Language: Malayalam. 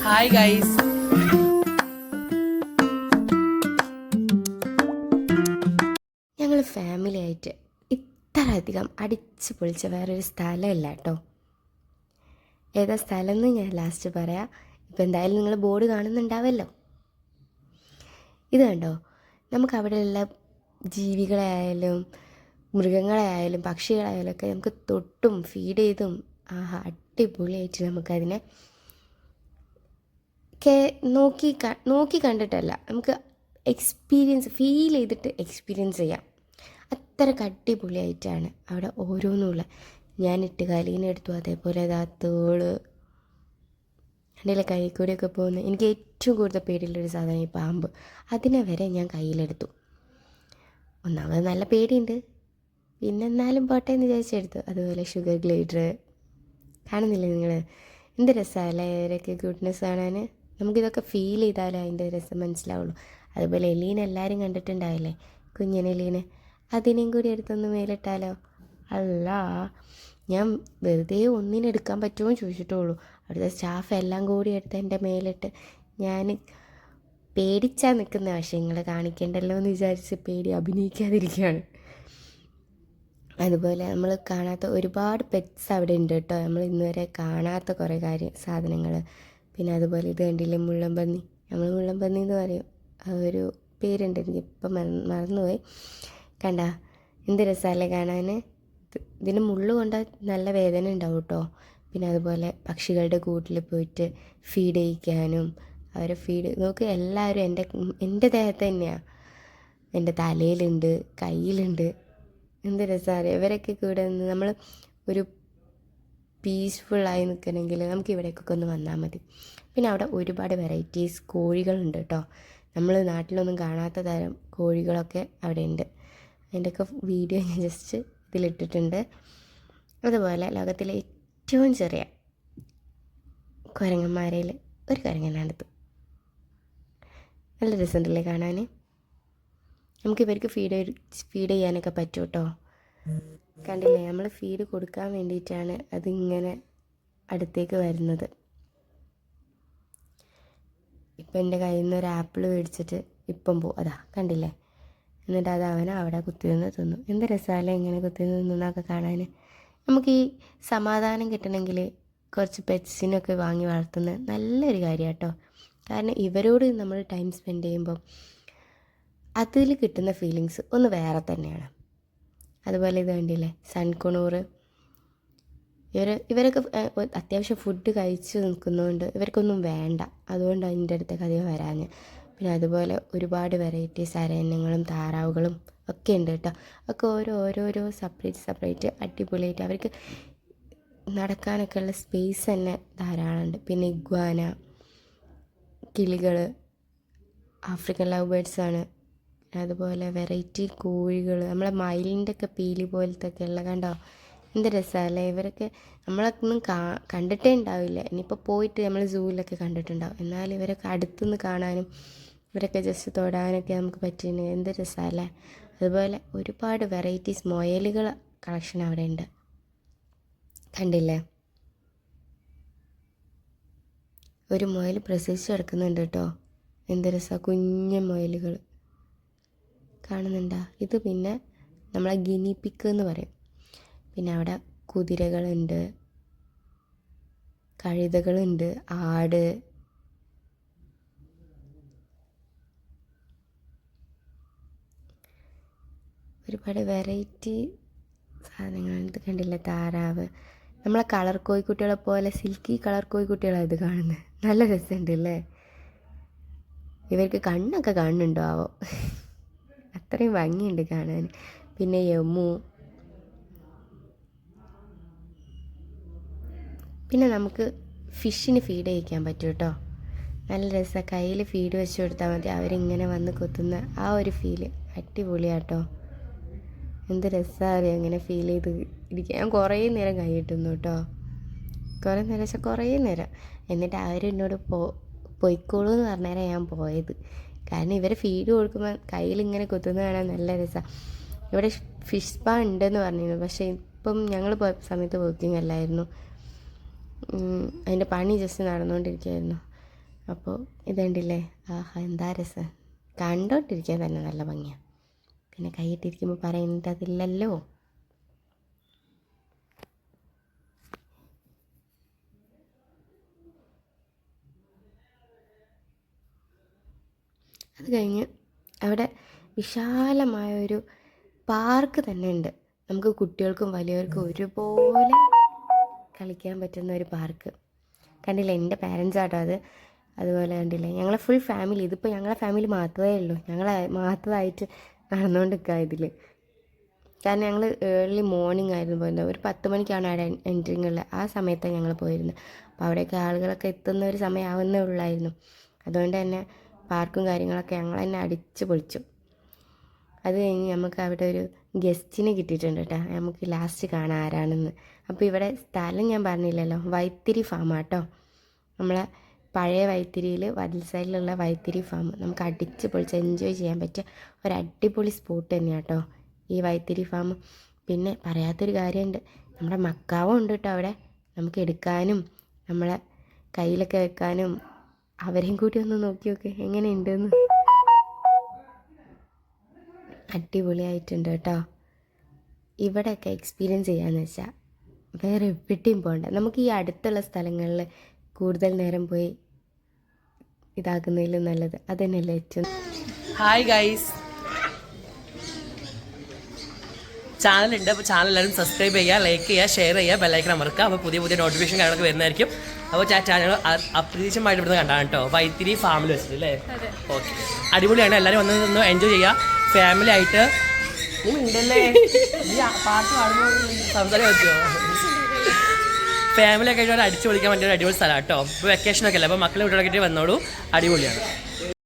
Hi guys. ഞങ്ങൾ ഫാമിലി ആയിട്ട് ഇത്ര അധികം അടിച്ച് പൊളിച്ച വേറൊരു സ്ഥലമില്ല കേട്ടോ. ഏതാ സ്ഥലം എന്ന് ഞാൻ ലാസ്റ്റ് പറയാം. ഇപ്പം എന്തായാലും നിങ്ങൾ ബോർഡ് കാണുന്നുണ്ടാവല്ലോ. ഇത് കണ്ടോ, നമുക്ക് അവിടെയുള്ള ജീവികളായാലും മൃഗങ്ങളായാലും പക്ഷികളായാലും ഒക്കെ നമുക്ക് തൊട്ടും ഫീഡ് ചെയ്തും അടിപൊളിയായിട്ട് നമുക്കതിനെ നോക്കി കണ്ടിട്ടല്ല, നമുക്ക് എക്സ്പീരിയൻസ് ഫീൽ ചെയ്തിട്ട് എക്സ്പീരിയൻസ് ചെയ്യാം. അത്രയ്ക്ക് അടിപൊളിയായിട്ടാണ് അവിടെ ഓരോന്നുമുള്ള. ഞാൻ ഇട്ടുകാലീനെടുത്തു, അതേപോലെ അതാ തോള് എൻ്റെ കൈ കൂടെയൊക്കെ പോകുന്നത്. എനിക്ക് ഏറ്റവും കൂടുതൽ പേടിയുള്ളൊരു സാധനം ഈ പാമ്പ്. അതിനെ വരെ ഞാൻ കയ്യിലെടുത്തു. ഒന്നാമത് നല്ല പേടിയുണ്ട്, പിന്നെ എന്നാലും പോട്ടെ എന്ന് വിചാരിച്ചെടുത്തു. അതുപോലെ ഷുഗർ ഗ്ലൈഡർ കാണുന്നില്ലേ നിങ്ങൾ? എന്ത് രസമല്ലേ ഇവരൊക്കെ ഗുഡ്നെസ് കാണാൻ. നമുക്കിതൊക്കെ ഫീൽ ചെയ്താലേ അതിൻ്റെ രസം മനസ്സിലാവുള്ളൂ. അതുപോലെ എലീനെ എല്ലാവരും കണ്ടിട്ടുണ്ടാവില്ലേ, കുഞ്ഞനെലീനെ. അതിനെയും കൂടി എടുത്തൊന്ന് മേലിട്ടാലോ? അല്ല, ഞാൻ വെറുതെ ഒന്നിനെടുക്കാൻ പറ്റുമോ എന്ന് ചോദിച്ചിട്ടുള്ളൂ. അവിടുത്തെ സ്റ്റാഫ് എല്ലാം കൂടി എടുത്ത് എൻ്റെ മേലിട്ട് ഞാൻ പേടിച്ചാൽ നിൽക്കുന്ന. പക്ഷേ നിങ്ങൾ കാണിക്കേണ്ടല്ലോ എന്ന് വിചാരിച്ച് പേടി അഭിനയിക്കാതിരിക്കുകയാണ്. അതുപോലെ നമ്മൾ കാണാത്ത ഒരുപാട് പെറ്റ്സ് അവിടെ ഉണ്ട് കേട്ടോ. നമ്മൾ ഇന്നുവരെ കാണാത്ത കുറേ സാധനങ്ങൾ. പിന്നെ അതുപോലെ ഇത് കണ്ടില്ലേ, മുള്ളൻപന്നി. നമ്മൾ മുള്ളൻപന്നി എന്ന് പറയും, ഒരു പേരുണ്ട്, എനിക്കിപ്പം മറന്നുപോയി. കണ്ട എന്ത് രസമല്ലേ കാണാൻ. ഇതിന് മുള്ളു കൊണ്ടാൽ നല്ല വേദന ഉണ്ടാവും കേട്ടോ. പിന്നെ അതുപോലെ പക്ഷികളുടെ കൂട്ടിൽ പോയിട്ട് ഫീഡ് ചെയ്യിക്കാനും അവരെ ഫീഡ് നോക്ക്. എല്ലാവരും എൻ്റെ ദേഹത്ത് തന്നെയാണ്. എൻ്റെ തലയിലുണ്ട്, കയ്യിലുണ്ട്. എന്ത് രസമാണ് ഇവരൊക്കെ കൂടെ നിന്ന്. നമ്മൾ ഒരു പീസ്ഫുള്ളായി നിൽക്കണമെങ്കിൽ നമുക്ക് ഇവിടേക്കൊക്കെ ഒന്ന് വന്നാൽ മതി. പിന്നെ അവിടെ ഒരുപാട് വെറൈറ്റീസ് കോഴികളുണ്ട് കേട്ടോ. നമ്മൾ നാട്ടിലൊന്നും കാണാത്ത തരം കോഴികളൊക്കെ അവിടെ ഉണ്ട്. അതിൻ്റെയൊക്കെ വീഡിയോ ഞാൻ ജസ്റ്റ് ഇതിലിട്ടിട്ടുണ്ട്. അതുപോലെ ലോകത്തിലെ ഏറ്റവും ചെറിയ കുരങ്ങന്മാരയിൽ ഒരു കുരങ്ങനാണിത്. നല്ല രസമുണ്ടല്ലേ കാണാൻ. നമുക്കിവർക്ക് ഫീഡ് ചെയ്യാനൊക്കെ പറ്റും കേട്ടോ. കണ്ടില്ലേ, നമ്മൾ ഫീഡ് കൊടുക്കാൻ വേണ്ടിയിട്ടാണ് അതിങ്ങനെ അടുത്തേക്ക് വരുന്നത്. ഇപ്പം എൻ്റെ കയ്യിൽ നിന്ന് ഒരു ആപ്പിൾ മേടിച്ചിട്ട് ഇപ്പം അതാ കണ്ടില്ലേ. എന്നിട്ട് അത് അവനെ അവിടെ കുത്തിനിന്ന് തിന്നു. എന്ത് രസമല്ലേ ഇങ്ങനെ കുത്തിനിന്ന് തിന്നൊക്കെ കാണാൻ. നമുക്ക് ഈ സമാധാനം കിട്ടണമെങ്കിൽ കുറച്ച് പെറ്റ്സിനൊക്കെ വാങ്ങി വളർത്തുന്നത് നല്ലൊരു കാര്യമാണ് കേട്ടോ. കാരണം ഇവരോട് നമ്മൾ ടൈം സ്പെൻഡ് ചെയ്യുമ്പം അതിൽ കിട്ടുന്ന ഫീലിങ്സ് ഒന്ന് വേറെ തന്നെയാണ്. അതുപോലെ ഇത് കണ്ടില്ലേ, സൺകുണൂർ. ഇവരൊക്കെ അത്യാവശ്യം ഫുഡ് കഴിച്ച് നിൽക്കുന്നതുകൊണ്ട് ഇവർക്കൊന്നും വേണ്ട, അതുകൊണ്ട് അതിൻ്റെ അടുത്തേക്ക് അധികം വരാഞ്ഞ്. പിന്നെ അതുപോലെ ഒരുപാട് വെറൈറ്റീസ് അരയന്നങ്ങളും താറാവുകളും ഒക്കെ ഉണ്ട് കേട്ടോ. ഒക്കെ ഓരോരോ സെപ്പറേറ്റ് അടിപൊളിയായിട്ട് അവർക്ക് നടക്കാനൊക്കെ ഉള്ള സ്പേസ് തന്നെ ധാരാളമുണ്ട്. പിന്നെ ഇഗ്വാന, കിളികൾ, ആഫ്രിക്കൻ ലവ് ബേർഡ്സാണ്. അതുപോലെ വെറൈറ്റി കോഴികൾ, നമ്മളെ മയിലിൻ്റെ ഒക്കെ പീലി പോലത്തെ ഒക്കെ ഉള്ള. കണ്ടോ എന്ത് രസമല്ലേ. ഇവരൊക്കെ നമ്മളൊന്നും കണ്ടിട്ടേ ഉണ്ടാവില്ല. ഇനിയിപ്പോൾ പോയിട്ട് നമ്മൾ സൂവിലൊക്കെ കണ്ടിട്ടുണ്ടാവും. എന്നാൽ ഇവരൊക്കെ അടുത്തുനിന്ന് കാണാനും ഇവരൊക്കെ ജസ്റ്റ് തൊടാനൊക്കെ നമുക്ക് പറ്റുന്നത് എന്ത് രസമല്ലേ. അതുപോലെ ഒരുപാട് വെറൈറ്റീസ് മുയലുകൾ കളക്ഷൻ അവിടെ ഉണ്ട്. കണ്ടില്ലേ, ഒരു മുയൽ പ്രസവിച്ച് കിടക്കുന്നുണ്ട് കേട്ടോ. എന്ത് രസമാണ്, കുഞ്ഞു മുയലുകൾ കാണുന്നുണ്ടോ? ഇത് പിന്നെ നമ്മളെ ഗിനിപ്പിക്ക് എന്ന് പറയും. പിന്നെ അവിടെ കുതിരകളുണ്ട്, കഴുതകളുണ്ട്, ആട്. ഒരുപാട് വെറൈറ്റി സാധനങ്ങളുണ്ട്. കണ്ടില്ലേ, താറാവ്. നമ്മളെ കളർ കോഴിക്കുട്ടികളെ പോലെ സിൽക്കി കളർ കോഴിക്കുട്ടികളാണ് ഇത് കാണുന്നത്. നല്ല രസമുണ്ട് അല്ലേ. ഇവർക്ക് കണ്ണൊക്കെ കാണുന്നുണ്ടോ ആവോ, അത്രയും ഭംഗിയുണ്ട് കാണാൻ. പിന്നെ യമു. പിന്നെ നമുക്ക് ഫിഷിന് ഫീഡ് ചെയ്യിക്കാൻ പറ്റും കേട്ടോ. നല്ല രസമാണ്. കയ്യിൽ ഫീഡ് വെച്ച് കൊടുത്താൽ മതി, അവരിങ്ങനെ വന്ന് കൊത്തുന്ന ആ ഒരു ഫീല് അടിപൊളിയാട്ടോ. എന്ത് രസമാണ് അങ്ങനെ ഫീൽ ചെയ്ത് ഇരിക്കുക. ഞാൻ കുറേ നേരം കൈ കിട്ടുന്നു കേട്ടോ. കുറേ നേരം വെച്ചാൽ കുറേ നേരം. എന്നിട്ട് അവരെന്നോട് പൊയ്ക്കോളൂ എന്ന് പറഞ്ഞേരം ഞാൻ പോയത്. കാരണം ഇവരെ ഫീഡ് കൊടുക്കുമ്പോൾ കയ്യിലിങ്ങനെ കൊത്തുന്നത് കാണാൻ നല്ല രസമാണ്. ഇവിടെ ഫിഷ് സ്പാ ഉണ്ടെന്ന് പറഞ്ഞിരുന്നു, പക്ഷേ ഇപ്പം ഞങ്ങൾ പോയ സമയത്ത് ബുക്കിംഗ് അല്ലായിരുന്നു. അതിൻ്റെ പണി ജസ്റ്റ് നടന്നുകൊണ്ടിരിക്കുകയായിരുന്നു. അപ്പോൾ ഇതുണ്ടല്ലേ, ആഹാ എന്താ രസം, കണ്ടോണ്ടിരിക്കാൻ തന്നെ നല്ല ഭംഗിയാണ്. പിന്നെ കൈയിട്ടിരിക്കുമ്പോൾ പറയേണ്ടതില്ലല്ലോ. അത് കഴിഞ്ഞ് അവിടെ വിശാലമായൊരു പാർക്ക് തന്നെ ഉണ്ട്. നമുക്ക് കുട്ടികൾക്കും വലിയവർക്കും ഒരുപോലെ കളിക്കാൻ പറ്റുന്ന ഒരു പാർക്ക്. കണ്ടില്ലേ, എൻ്റെ പാരൻസ് ആട്ടോ അത്. അതുപോലെ കണ്ടില്ലേ, ഞങ്ങളെ ഫുൾ ഫാമിലി, ഇതിപ്പോൾ ഞങ്ങളെ ഫാമിലി മാത്രമേ ഉള്ളൂ, ഞങ്ങൾ മാത്രമായിട്ട് നടന്നുകൊണ്ട് നിൽക്കുക ഇതിൽ. കാരണം ഞങ്ങൾ ഏർലി മോർണിംഗ് ആയിരുന്നു പോയിരുന്നത്. ഒരു 10 മണിക്കാണ് അവിടെ എൻട്രിങ് ഉള്ളത്. ആ സമയത്താണ് ഞങ്ങൾ പോയിരുന്നത്. അപ്പോൾ അവിടെയൊക്കെ ആളുകളൊക്കെ എത്തുന്ന ഒരു സമയമാവുന്നേ ഉള്ളായിരുന്നു. അതുകൊണ്ട് തന്നെ പാർക്കും കാര്യങ്ങളൊക്കെ ഞങ്ങൾ തന്നെ അടിച്ച് പൊളിച്ചു. അത് കഴിഞ്ഞ് നമുക്ക് അവിടെ ഒരു ഗസ്റ്റിനെ കിട്ടിയിട്ടുണ്ട് കേട്ടോ. നമുക്ക് ലാസ്റ്റ് കാണാം ആരാണെന്ന്. അപ്പോൾ ഇവിടെ സ്ഥലം ഞാൻ പറഞ്ഞില്ലല്ലോ, വൈത്തിരി ഫാമാട്ടോ. നമ്മളെ പഴയ വൈത്തിരിയിൽ വടൽ സൈഡിലുള്ള വൈത്തിരി ഫാം. നമുക്ക് അടിച്ച് പൊളിച്ച് എൻജോയ് ചെയ്യാൻ പറ്റിയ ഒരു അടിപൊളി സ്പോട്ട് തന്നെയാണ് കേട്ടോ ഈ വൈത്തിരി ഫാം. പിന്നെ പറയാത്തൊരു കാര്യമുണ്ട്, നമ്മുടെ മക്കാവും ഉണ്ട് കേട്ടോ അവിടെ. നമുക്ക് എടുക്കാനും നമ്മളെ കയ്യിലൊക്കെ വെക്കാനും. അവരെയും കൂടി ഒന്ന് നോക്കി നോക്ക് എങ്ങനെയുണ്ടെന്ന്. അടിപൊളിയായിട്ടുണ്ട് കേട്ടോ. ഇവിടെയൊക്കെ എക്സ്പീരിയൻസ് ചെയ്യാന്ന് വെച്ചാൽ വേറെ എവിടെയും പോകണ്ട. നമുക്ക് ഈ അടുത്തുള്ള സ്ഥലങ്ങളിൽ കൂടുതൽ നേരം പോയി ഇതാക്കുന്നതിലും നല്ലത് അത് തന്നെയല്ലേ ഏറ്റവും. ഹായ് ഗൈസ്, ചാനലുണ്ട്. അപ്പോൾ ചാനൽ എല്ലാവരും സബ്സ്ക്രൈബ് ചെയ്യുക, ലൈക്ക് ചെയ്യുക, ഷെയർ ചെയ്യുക, ബെല്ലൈക്കൺ അമർക്കുക. അപ്പോൾ പുതിയ പുതിയ നോട്ടിഫിക്കേഷൻ കാര്യങ്ങളൊക്കെ വരുന്നതായിരിക്കും. അപ്പോൾ ചാനൽ അപ്രതീക്ഷിതമായിട്ട് ഇവിടുന്ന് കണ്ടാണ് കേട്ടോ, വൈത്തിരി ഫാമിൽ വെച്ചിട്ട് അല്ലേ. ഓക്കെ, അടിപൊളിയാണ്. എല്ലാവരും ഒന്ന് എൻജോയ് ചെയ്യുക ഫാമിലി ആയിട്ട്. ഉണ്ടല്ലേ പാട്ട് പാടുമ്പോൾ സംസാരിക്കാൻ പറ്റുമോ? ഫാമിലിയൊക്കെ ആയിട്ട് അടിച്ചു പൊളിക്കാൻ പറ്റിയ ഒരു അടിപൊളി സ്ഥലം കേട്ടോ. ഇപ്പോൾ വെക്കേഷനൊക്കെ അല്ലേ, അപ്പോൾ മക്കളെ വീട്ടിലൊക്കെ വന്നോളൂ, അടിപൊളിയാണ്.